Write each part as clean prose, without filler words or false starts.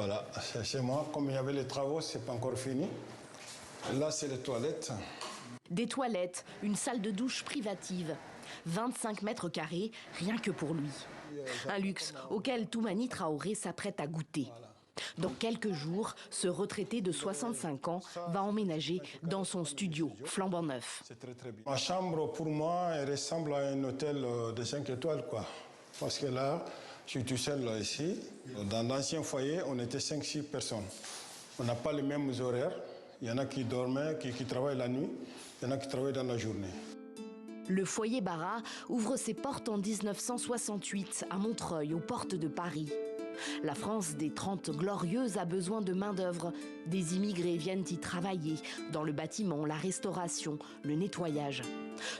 Voilà, c'est chez moi. Comme il y avait les travaux, c'est pas encore fini. Là, c'est les toilettes. Des toilettes, une salle de douche privative. 25 mètres carrés, rien que pour lui. Un luxe auquel Toumani Traoré s'apprête à goûter. Dans quelques jours, ce retraité de 65 ans va emménager dans son studio flambant neuf. Ma chambre, pour moi, elle ressemble à un hôtel de 5 étoiles, quoi. Parce que là, je suis tout seul là, ici. Dans l'ancien foyer, on était 5-6 personnes. On n'a pas les mêmes horaires. Il y en a qui dormaient, qui travaillent la nuit. Il y en a qui travaillent dans la journée. Le foyer Bara ouvre ses portes en 1968 à Montreuil, aux portes de Paris. La France des 30 glorieuses a besoin de main-d'œuvre. Des immigrés viennent y travailler dans le bâtiment, la restauration, le nettoyage.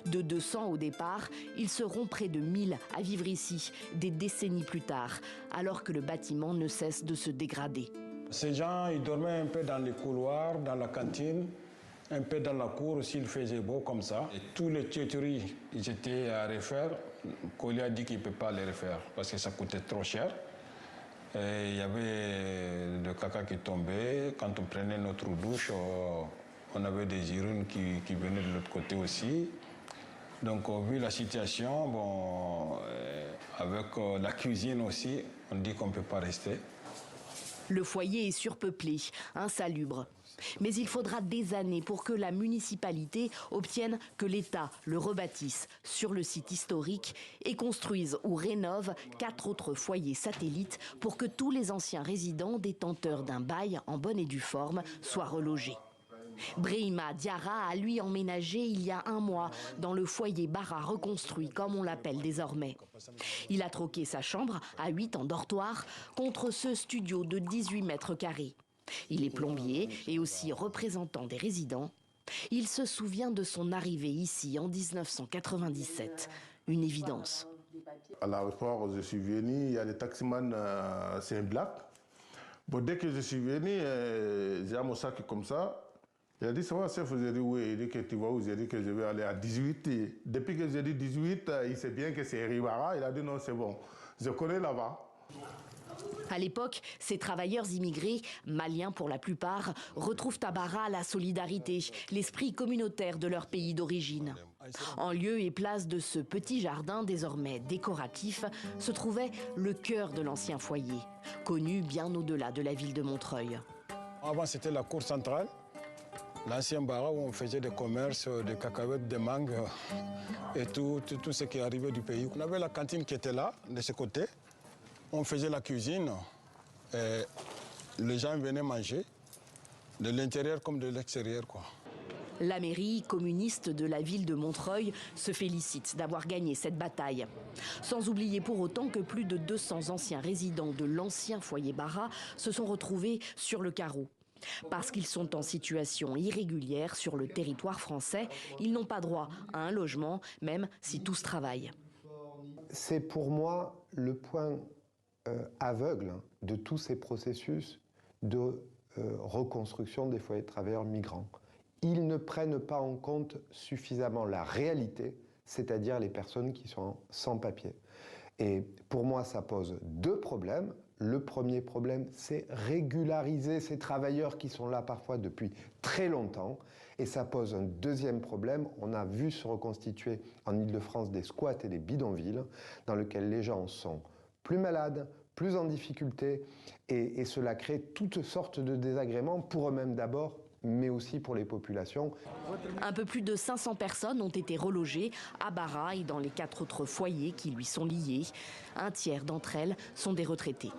De 200 au départ, ils seront près de 1000 à vivre ici, des décennies plus tard, alors que le bâtiment ne cesse de se dégrader. Ces gens, ils dormaient un peu dans les couloirs, dans la cantine, un peu dans la cour aussi, il faisait beau comme ça. Et tous les tuyauteries, ils étaient à refaire. Collier a dit qu'il ne peut pas les refaire parce que ça coûtait trop cher. Et il y avait le caca qui tombait. Quand on prenait notre douche, on avait des urines qui venaient de l'autre côté aussi. Donc, vu la situation, bon, avec la cuisine aussi, on dit qu'on ne peut pas rester. Le foyer est surpeuplé, insalubre. Mais il faudra des années pour que la municipalité obtienne que l'État le rebâtisse sur le site historique et construise ou rénove 4 autres foyers satellites pour que tous les anciens résidents détenteurs d'un bail en bonne et due forme soient relogés. Brehima Diarra a lui emménagé il y a un mois dans le foyer Bara reconstruit, comme on l'appelle désormais. Il a troqué sa chambre à 8 en dortoir contre ce studio de 18 mètres carrés. Il est plombier et aussi représentant des résidents. Il se souvient de son arrivée ici en 1997. Une évidence. À l'aéroport, je suis venu, il y a des taximans, c'est un black. Bon, dès que je suis venu, j'ai mon sac comme ça. Il a dit, ça va, chef, j'ai dit, oui, il dit que tu vas où? J'ai dit que je vais aller à 18. Et depuis que j'ai dit 18, il sait bien que c'est Ribara. Il a dit, non, c'est bon, je connais là-bas. À l'époque, ces travailleurs immigrés, maliens pour la plupart, retrouvent à Bara la solidarité, l'esprit communautaire de leur pays d'origine. En lieu et place de ce petit jardin désormais décoratif, se trouvait le cœur de l'ancien foyer, connu bien au-delà de la ville de Montreuil. Avant, c'était la cour centrale, l'ancien Bara où on faisait des commerces, des cacahuètes, des mangues et tout ce qui arrivait du pays. On avait la cantine qui était là, de ce côté. On faisait la cuisine et les gens venaient manger de l'intérieur comme de l'extérieur, quoi. La mairie communiste de la ville de Montreuil se félicite d'avoir gagné cette bataille. Sans oublier pour autant que plus de 200 anciens résidents de l'ancien foyer Bara se sont retrouvés sur le carreau. Parce qu'ils sont en situation irrégulière sur le territoire français, ils n'ont pas droit à un logement, même si tous travaillent. C'est pour moi le point aveugle de tous ces processus de reconstruction des foyers de travailleurs migrants. Ils ne prennent pas en compte suffisamment la réalité, c'est-à-dire les personnes qui sont sans papier. Et pour moi, ça pose 2 problèmes. Le premier problème, c'est régulariser ces travailleurs qui sont là parfois depuis très longtemps. Et ça pose un deuxième problème. On a vu se reconstituer en Île-de-France des squats et des bidonvilles dans lesquels les gens sont plus malades, plus en difficulté, et cela crée toutes sortes de désagréments pour eux-mêmes d'abord, mais aussi pour les populations. Un peu plus de 500 personnes ont été relogées à Bara et dans les 4 autres foyers qui lui sont liés. Un tiers d'entre elles sont des retraités.